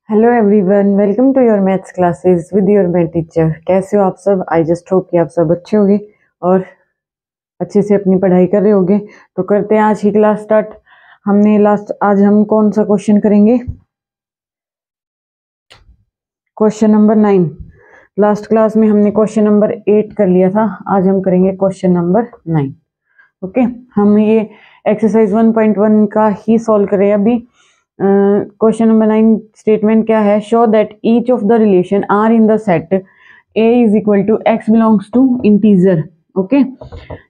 Hello everyone, welcome to your maths classes with your math teacher. कैसे हो आप सब? आई जस्ट होप कि आप सब अच्छे होंगे और अच्छे से अपनी पढ़ाई कर रहे होंगे। तो करते हैं आज की क्लास स्टार्ट। आज हम कौन सा क्वेश्चन करेंगे? Question number 9। लास्ट क्लास में हमने क्वेश्चन नंबर 8 कर लिया था, आज हम करेंगे क्वेश्चन नंबर 9। ओके, हम ये एक्सरसाइज 1.1 का ही सॉल्व करें अभी। क्वेश्चन नंबर 9 स्टेटमेंट क्या है? Show that each of the relation are in the set A is equal to x belongs to integer. Okay,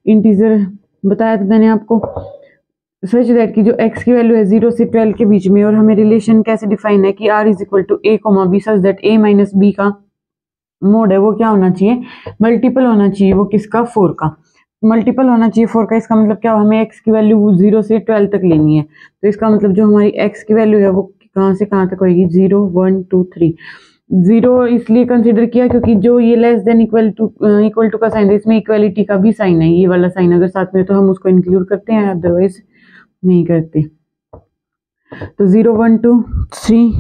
integer बताया था मैंने आपको। सच दैट की जो x की वैल्यू है 0 से 12 के बीच में, और हमें रिलेशन कैसे डिफाइन है कि r is equal to a comma b such that a minus b का मोड है वो क्या होना चाहिए? मल्टीपल होना चाहिए। वो किसका? 4 का मल्टीपल होना चाहिए 4 का। इसका मतलब क्या? हमें x की वैल्यू 0 से 12 तक लेनी है। तो इसका मतलब जो हमारी x की वैल्यू है वो कहाँ से कहाँ तक होगी? 0 1 2 3। 0 इसलिए कंसिडर किया क्योंकि जो ये लेस देन इक्वल टू का साइन है, इसमें इक्वालिटी का भी साइन है। ये वाला साइन अगर साथ में तो हम उसको इंक्लूड करते हैं, अदरवाइज नहीं करते। तो 0 1 2 3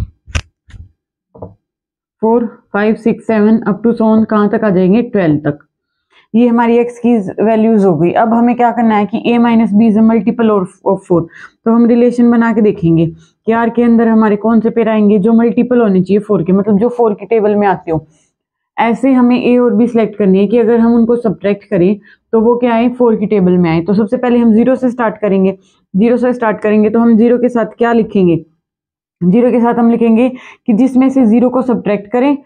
4 5 6 7 अप टू सोन कहाँ तक आ जाएंगे? 12 तक। ये हमारी x की वैल्यूज हो गई। अब हमें क्या करना है कि a minus B is multiple of 4। तो हम रिलेशन बना के देखेंगे कि r के अंदर हमारे कौन से पेयर आएंगे जो मल्टीपल होने चाहिए 4 के, मतलब जो 4 की टेबल में आते हो। ऐसे हमें a और b सिलेक्ट करनी है कि अगर हम उनको सब्ट्रैक्ट करें तो वो क्या आए? 4 की टेबल में आए। तो सबसे पहले हम 0 से स्टार्ट करेंगे। 0 से स्टार्ट करेंगे तो हम 0 के साथ क्या लिखेंगे? 0 के साथ हम लिखेंगे कि जिसमें से 0 को सब्ट्रैक्ट करें,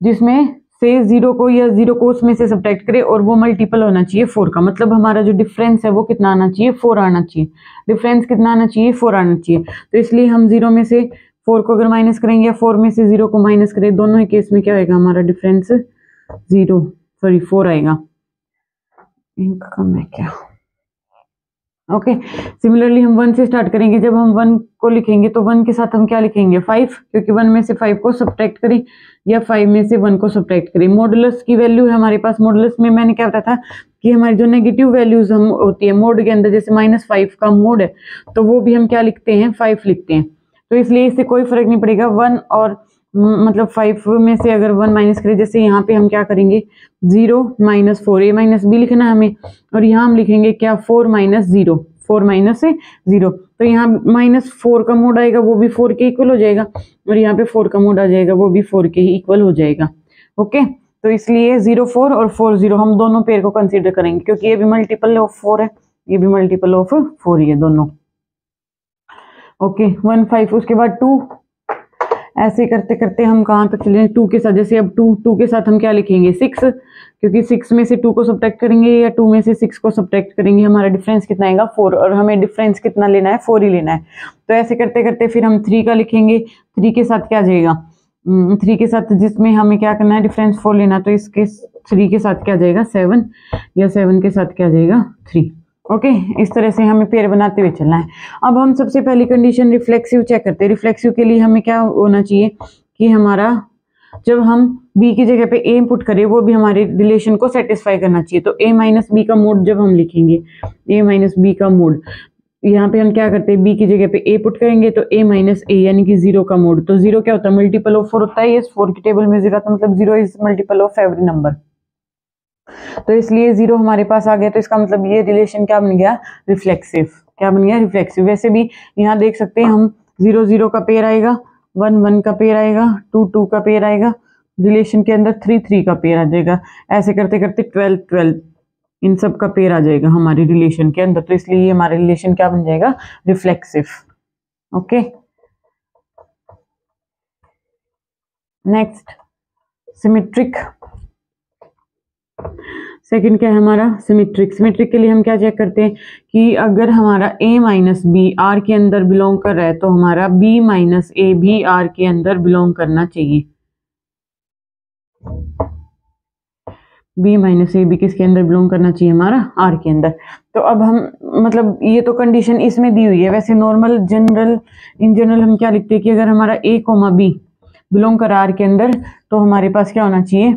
जिसमें से 0 को या 0 को उसमें से सब्ट्रैक्ट करें और वो मल्टीपल होना चाहिए 4 का। मतलब हमारा जो डिफरेंस है वो कितना आना चाहिए? 4 आना चाहिए। डिफरेंस कितना आना चाहिए? 4 आना चाहिए। तो इसलिए हम 0 में से 4 को अगर माइनस करेंगे या 4 में से 0 को माइनस करें, दोनों ही केस में क्या होगा? हमारा डिफरेंस 4 आएगा। इनका कम है क्या? ओके, सिमिलरली हम 1 से स्टार्ट करेंगे। जब हम 1 को लिखेंगे तो 1 के साथ हम क्या लिखेंगे? 5, क्योंकि 1 में से 5 को सब्ट्रैक्ट करें या 5 में से 1 को सब्ट्रैक्ट करें। मॉडुलस की वैल्यू है हमारे पास। मॉडुलस में मैंने क्या बताया था कि हमारी जो नेगेटिव वैल्यूज हम होती है मोड के अंदर, जैसे -5 का मोड है तो वो भी हम क्या लिखते हैं? 5 लिखते हैं। तो इसलिए इससे कोई फर्क नहीं पड़ेगा। 1 और मतलब 5 में से अगर 1 माइनस करें, जैसे यहाँ पे हम क्या करेंगे? 0 माइनस 4, a माइनस बी लिखना है हमें, और यहाँ हम लिखेंगे क्या? 4 माइनस 0, 4 माइनस 0। तो यहाँ -4 का मोड आएगा वो भी 4 के इक्वल हो जाएगा, और यहाँ पे 4 का मोड आ जाएगा वो भी 4 के ही इक्वल हो जाएगा। ओके, तो इसलिए 0 4 और 4 0 हम दोनों पेयर को कंसीडर करेंगे, क्योंकि ये भी मल्टीपल ऑफ 4 है, ये भी मल्टीपल ऑफ 4 ही है दोनों। ओके, 1 5, उसके बाद 2। ऐसे करते करते हम कहाँ तक चले? 2 के साथ, जैसे अब 2 के साथ हम क्या लिखेंगे? 6, क्योंकि 6 में से 2 को सब्ट्रैक्ट करेंगे या 2 में से 6 को सब्ट्रैक्ट करेंगे, हमारा डिफरेंस कितना आएगा? 4, और हमें डिफरेंस कितना लेना है? 4 ही लेना है। तो ऐसे करते करते फिर हम 3 का लिखेंगे। 3 के साथ क्या जाएगा? 3 के साथ जिसमें हमें क्या करना है? डिफरेंस 4 लेना। तो इसके 3 के साथ क्या जाएगा? 7, या 7 के साथ क्या जाएगा? 3। ओके, इस तरह से हमें पेयर बनाते हुए चलना है। अब हम सबसे पहली कंडीशन रिफ्लेक्सिव चेक करते हैं। रिफ्लेक्सिव के लिए हमें क्या होना चाहिए कि हमारा जब हम b की जगह पे a इनपुट करें वो भी हमारे रिलेशन को सेटिस्फाई करना चाहिए। तो a माइनस बी का मोड जब हम लिखेंगे, a माइनस बी का मोड, यहाँ पे हम क्या करते हैं? b की जगह पे a पुट करेंगे तो a माइनस a यानी कि 0 का मोड। तो 0 क्या होता है? मल्टीपल ऑफ 4 होता है। ये 4 की टेबल में 0 आता है, मतलब 0 is multiple of every number. तो इसलिए 0 हमारे पास आ गया। तो इसका मतलब ये रिलेशन क्या बन गया? रिफ्लेक्सिव। क्या बन गया? रिफ्लेक्सिव। वैसे भी यहाँ देख सकते हैं हम 0 0 का पेयर आएगा, 1 1 का पेयर आएगा, 2 2 का पेयर आएगा, रिलेशन के अंदर 3 3 का पेयर आ जाएगा। ऐसे करते करते 12 12 इन सब का पेयर आ जाएगा हमारी रिलेशन के अंदर। तो इसलिए ये हमारा रिलेशन क्या बन जाएगा? Reflexive. Okay, next symmetric. Second क्या है हमारा? सिमेट्रिक। सिमेट्रिक के लिए हम क्या चेक करते हैं कि अगर हमारा a माइनस बी आर के अंदर बिलोंग कर रहा है तो हमारा b माइनस ए भी आर के अंदर बिलोंग करना चाहिए। b माइनस ए भी किसके अंदर बिलोंग करना चाहिए? हमारा r के अंदर। तो अब हम मतलब ये तो कंडीशन इसमें दी हुई है। वैसे नॉर्मल इन जनरल हम क्या लिखते हैं कि अगर हमारा a कोमा b बिलोंग कर r के अंदर तो हमारे पास क्या होना चाहिए?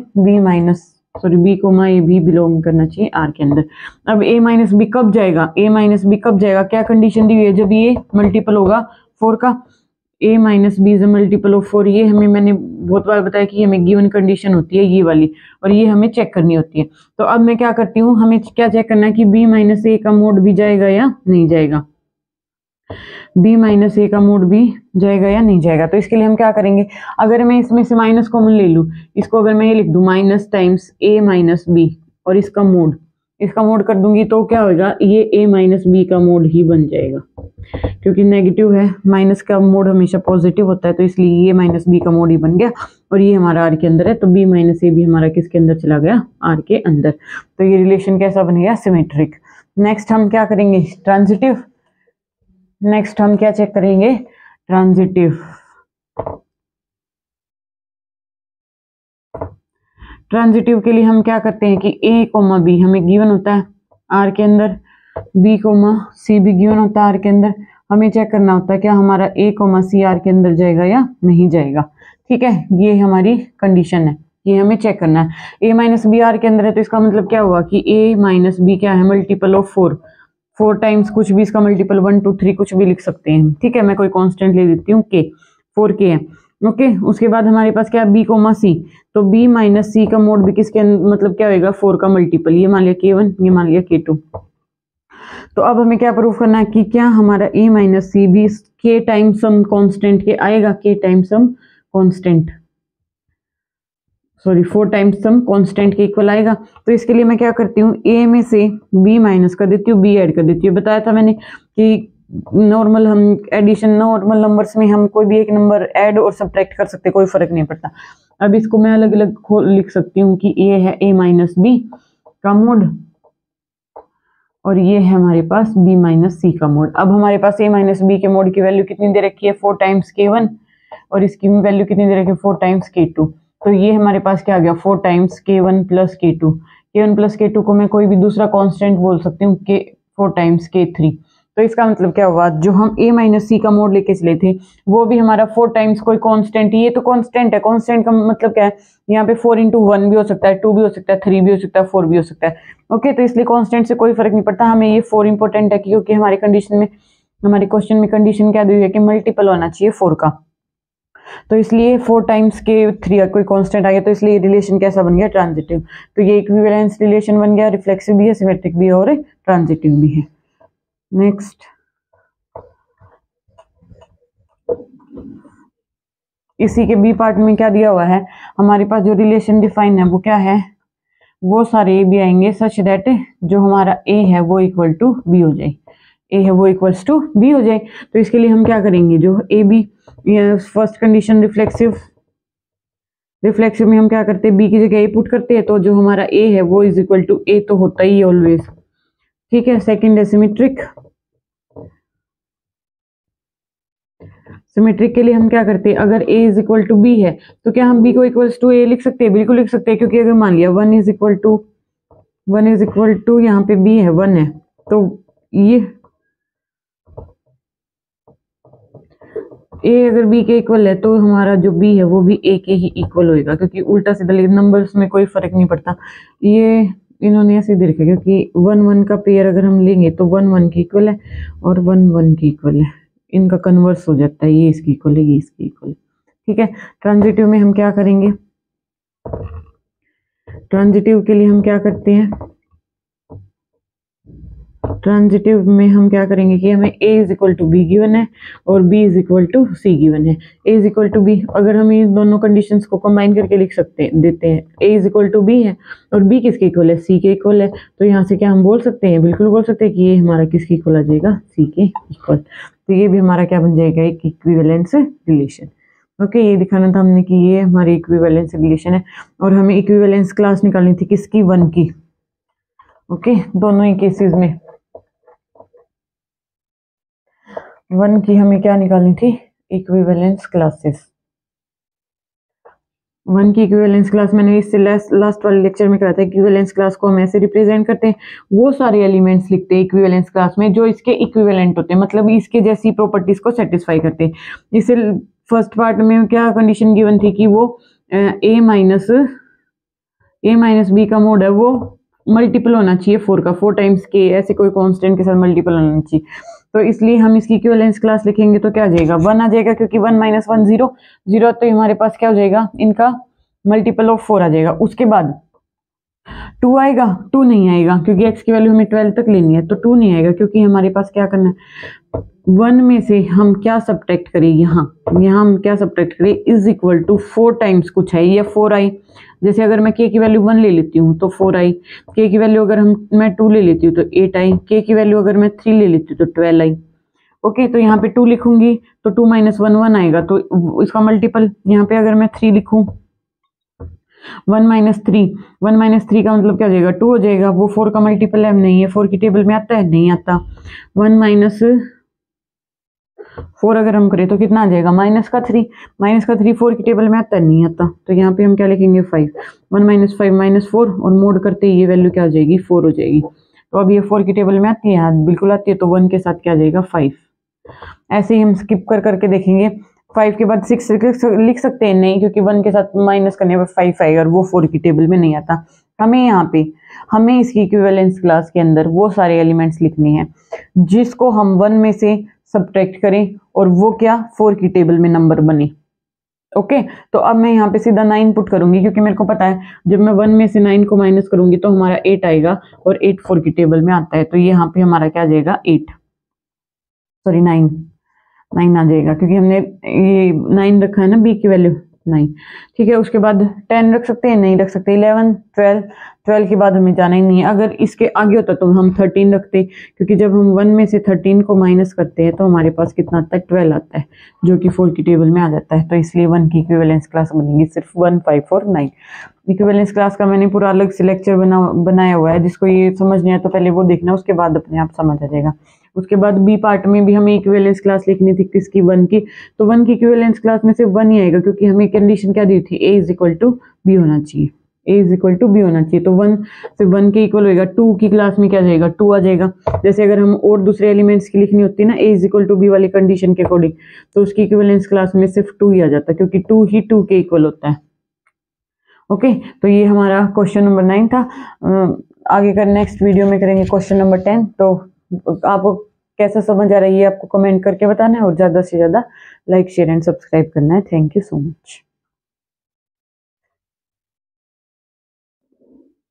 b कोमा ए भी बिलोंग करना चाहिए r के अंदर। अब a माइनस बी कब जाएगा? a माइनस बी कब जाएगा? क्या कंडीशन दी हुई है? जब ये मल्टीपल होगा 4 का। a minus B is a multiple of 4, ये हमें मैंने बहुत बार बताया कि हमें गिवन कंडीशन होती है ये वाली, और ये हमें चेक करनी होती है। तो अब मैं क्या करती हूँ, हमें क्या चेक करना है कि b माइनस ए का मोड भी जाएगा या नहीं जाएगा, b माइनस ए का मोड भी जाएगा या नहीं जाएगा। तो इसके लिए हम क्या करेंगे, अगर मैं इसमें से माइनस कॉमन ले लूँ, इसको अगर मैं ये लिख दूँ minus times a minus B और इसका मोड कर दूंगी तो क्या होगा, ये a माइनस बी का मोड ही बन जाएगा, क्योंकि नेगेटिव है, माइनस का मोड हमेशा पॉजिटिव होता है, तो इसलिए ये माइनस बी का मोड ही बन गया, और ये हमारा आर के अंदर है, तो b माइनस ए भी हमारा किसके अंदर चला गया, आर के अंदर। तो ये रिलेशन कैसा बन गया, सिमेट्रिक। नेक्स्ट हम क्या करेंगे, ट्रांजिटिव। नेक्स्ट हम क्या चेक करेंगे, ट्रांजिटिव। ट्रांजिटिव के लिए हम क्या करते हैं कि a कोमा बी हमें गिवन होता है आर के अंदर, b कोमा सी भी गिवन होता है आर के अंदर, हमें चेक करना होता है क्या हमारा a कोमा सी आर के अंदर जाएगा या नहीं जाएगा। ठीक है, ये हमारी कंडीशन है, ये हमें चेक करना है। a माइनस बी आर के अंदर है, तो इसका मतलब क्या हुआ कि a माइनस बी क्या है, मल्टीपल ऑफ 4 टाइम्स कुछ भी, इसका मल्टीपल 1 2 3 कुछ भी लिख सकते हैं। ठीक है, मैं कोई कांस्टेंट ले लेती हूँ k, 4k है। ओके, उसके बाद हमारे पास क्या है, b कोमा सी, तो b माइनस सी का मोड भी किसके मतलब क्या होगा, 4 का मल्टीपल, ये मान लिया k1, ये मान लिया k2। तो अब हमें क्या प्रूफ करना है कि क्या हमारा a माइनस सी भी k टाइम्स सम कांस्टेंट के आएगा, k times some constant, sorry 4 times some constant के इक्वल आएगा। तो इसके लिए मैं क्या करती हूँ, a में से b माइनस कर देती हूँ, b ऐड कर देती हूँ। बताया था मैंने कि नॉर्मल हम एडिशन, नॉर्मल नंबर्स में हम कोई भी एक नंबर ऐड और सब्ट्रैक्ट कर सकते, कोई फर्क नहीं पड़ता। अब इसको मैं अलग अलग लिख सकती हूँ कि ये है a माइनस बी का मोड, और ये है हमारे पास b माइनस सी का मोड। अब हमारे पास a माइनस बी के मोड की वैल्यू कितनी दे रखी है, 4 टाइम्स k1, और इसकी वैल्यू कितनी दे रखी है, 4 टाइम्स k2। तो ये हमारे पास क्या आ गया, 4 times k1 plus k2। k1 plus k2 को मैं कोई भी दूसरा कांस्टेंट बोल सकती हूँ, 4 टाइम्स k3। तो इसका मतलब क्या हुआ, जो हम a माइनस सी का मोड लेके चले थे वो भी हमारा 4 टाइम्स कोई कांस्टेंट, ये तो कांस्टेंट है, कांस्टेंट का मतलब क्या है, यहाँ पे 4 इंटू 1 भी हो सकता है, 2 भी हो सकता है, 3 भी हो सकता है, 4 भी हो सकता है। ओके, तो इसलिए कांस्टेंट से कोई फर्क नहीं पड़ता, हमें ये 4 इंपॉर्टेंट है क्योंकि हमारे कंडीशन में, हमारे क्वेश्चन में कंडीशन क्या दी हुई है कि मल्टीपल होना चाहिए 4 का। तो इसलिए 4 टाइम्स के 3 कोई कांस्टेंट आ गया, तो इसलिए रिलेशन कैसा बन गया, ट्रांजिटिव। तो ये इक्विवेलेंस रिलेशन बन गया, रिफ्लेक्सिव भी है, सिमेट्रिक भी है और ट्रांजिटिव भी है। नेक्स्ट, इसी के बी पार्ट में क्या दिया हुआ है, हमारे पास जो रिलेशन डिफाइन है वो क्या है, वो सारे ए भी आएंगे सच दैट जो हमारा ए है वो इक्वल टू बी हो जाए, ए है वो इक्वल्स टू बी हो जाए। तो इसके लिए हम क्या करेंगे, जो A B, first condition reflexive, reflexive में हम क्या करते हैं, बी की जगह ए पुट करते हैं, तो जो हमारा ए है वो इज इक्वल टू ए तो होता ही ऑलवेज। ठीक है, सेकंड है सिमेट्रिक। सिमेट्रिक के लिए हम क्या करते हैं, अगर a is equal to B है तो क्या हम b को इक्वल्स टू a लिख सकते हैं, बिल्कुल लिख सकते हैं, क्योंकि अगर मान लिया 1 इज इक्वल टू यहाँ पे b है 1 है, तो ये a अगर b के इक्वल है तो हमारा जो b है वो भी a के ही इक्वल होएगा, क्योंकि उल्टा सीधा नंबर्स में कोई फर्क नहीं पड़ता। ये इन्होंने ऐसे दे रखा है क्योंकि 1 1 का पेयर अगर हम लेंगे तो 1 1 के इक्वल है और 1 1 के इक्वल है, इनका कन्वर्स हो जाता है, ये इसकी इक्वल है, ये इसकी इक्वल है। ठीक है, ट्रांजिटिव में हम क्या करेंगे, ट्रांजिटिव के लिए हम क्या करते हैं, ट्रांजिटिव में हम क्या करेंगे कि हमें a is equal to B given है और b is equal to C given है। a is equal to B, अगर हम इन दोनों कंडीशंस को कंबाइन करके लिख सकते हैं, देते हैं, a is equal to B है और b किसके इक्वल है, c के इक्वल है, तो यहाँ से क्या हम बोल सकते हैं, बिल्कुल बोल सकते हैं कि ये हमारा किसके इक्वल आ जाएगा, c के इक्वल। तो ये भी हमारा क्या बन जाएगा, एक इक्विवेलेंस रिलेशन। ओके, ये दिखाना था हमने कि ये हमारी इक्विवेलेंस रिलेशन है, और हमें इक्विवेलेंस क्लास निकालनी थी किसकी, 1 की। ओके, दोनों ही केसेस में 1 की हमें क्या निकालनी थी, इक्विवेलेंस क्लासेस। 1 की इक्विवेलेंस क्लास मैंने इससे लास्ट वाले लेक्चर में कराया था। इक्विवेलेंस क्लास को हम ऐसे रिप्रेजेंट करते हैं, वो सारे एलिमेंट्स लिखते हैं इक्विवेलेंस क्लास में जो इसके इक्विवेलेंट होते हैं, मतलब इसके जैसी प्रॉपर्टीज को सेटिस्फाई करते हैं। इसे फर्स्ट पार्ट में क्या कंडीशन गिवन थी कि वो a माइनस बी का मोड है वो मल्टीपल होना चाहिए 4 का, 4 टाइम्स के, ऐसे कोई कांस्टेंट के साथ मल्टीपल होना चाहिए। तो इसलिए हम इसकी इक्विवेलेंस क्लास लिखेंगे तो क्या आ जाएगा 1 आ जाएगा, क्योंकि 1 - 1 0 0, तो हमारे पास क्या हो जाएगा, इनका मल्टीपल ऑफ 4 आ जाएगा। उसके बाद 2 आएगा, 2 नहीं आएगा क्योंकि x की वैल्यू हमें 12 तक लेनी है, तो 2 नहीं आएगा क्योंकि हमारे पास क्या करना है, 1 में से हम क्या सब्ट्रैक्ट करें, यहाँ हम क्या सब्ट्रैक्ट करें, इज इक्वल टू 4 टाइम्स कुछ है, ये 4 आई। जैसे अगर मैं k की वैल्यू 1 ले लेती हूँ तो 4 आई, k की वैल्यू अगर मैं 2 ले लेती हूँ तो 8 आई, k की वैल्यू अगर मैं 3 ले लेती हूँ तो 12 आई। ओके, तो यहाँ पे 2 लिखूंगी तो 2 - 1 1 आएगा, तो इसका मल्टीपल यहाँ पे अगर मैं 3 लिखूं, 1 - 3, 1 - 3 का मतलब क्या हो जाएगा, 2 हो जाएगा। वो 4 का मल्टीपल है, नहीं है, 4 की टेबल में आता है, नहीं आता। 1 - 4 अगर हम करें तो कितना आ जाएगा, -3, -3 4 की टेबल में आता है, नहीं आता। तो यहाँ पे हम क्या लिखेंगे 5, 1 - 5 - 4, और मोड करते ही ये वैल्यू क्या हो जाएगी, 4 हो जाएगी। तो अब ये 4 की टेबल में आती है, बिल्कुल आती है, तो 1 के साथ क्या आ जाएगा 5। ऐसे ही हम स्किप कर करके देखेंगे। 5 के बाद 6 लिख सकते हैं, नहीं, क्योंकि 1 के साथ माइनस करने पर 5 आएगा और वो 4 की टेबल में नहीं आता। हमें इसकी इक्विवेलेंस क्लास के अंदर वो सारे एलिमेंट्स लिखने हैं जिसको हम 1 में से सब्ट्रैक्ट करें और वो क्या 4 की टेबल में नंबर बने। ओके, तो अब मैं यहाँ पे सीधा 9 पुट करूंगी, क्योंकि मेरे को पता है जब मैं 1 में से 9 को माइनस करूंगी तो हमारा 8 आएगा, और 8 4 की टेबल में आता है, तो यहाँ पे हमारा क्या आ जाएगा 9 आ जाएगा, क्योंकि हमने ये 9 रखा है ना, b की वैल्यू 9। ठीक है, उसके बाद 10 रख सकते हैं, नहीं रख सकते, 11 12 के बाद हमें जाना ही नहीं है। अगर इसके आगे होता तो हम 13 रखते, क्योंकि जब हम 1 में से 13 को माइनस करते हैं तो हमारे पास कितना आता है, 12 आता है, जो कि 4 की टेबल में आ जाता है। तो इसलिए 1 की इक्विवेलेंस क्लास बनेगी सिर्फ 1 5 और 9। इक्विवेलेंस क्लास का मैंने पूरा अलग से लेक्चर बनाया हुआ है, जिसको ये समझ नहीं आया तो पहले वो देखना, उसके बाद अपने आप समझ आ जाएगा। उसके बाद बी पार्ट में भी हमें इक्विवेलेंस क्लास लिखनी थी, किसकी, 1 की। तो 1 की इक्विवेलेंस क्लास में से 1 ही आएगा, क्योंकि हमें कंडीशन क्या दी थी, a = b होना चाहिए, a = b होना चाहिए। तो 1 से 1 के इक्वल होएगा। 2 की क्लास में क्या आ जाएगा, 2 आ जाएगा। जैसे अगर हम और दूसरे एलिमेंट्स की लिखनी होती है ना, a = b वाली कंडीशन के अकॉर्डिंग, तो उसकी इक्विवेलेंस क्लास में सिर्फ 2 ही आ जाता है, क्योंकि 2 ही 2 के इक्वल होता है। ओके, तो ये हमारा क्वेश्चन नंबर 9 था। आगे का नेक्स्ट वीडियो में करेंगे क्वेश्चन नंबर 10। तो आपको कैसा समझ आ रही है, आपको कमेंट करके बताना है, और ज़्यादा से ज़्यादा लाइक शेयर एंड सब्सक्राइब करना है। Thank you so much.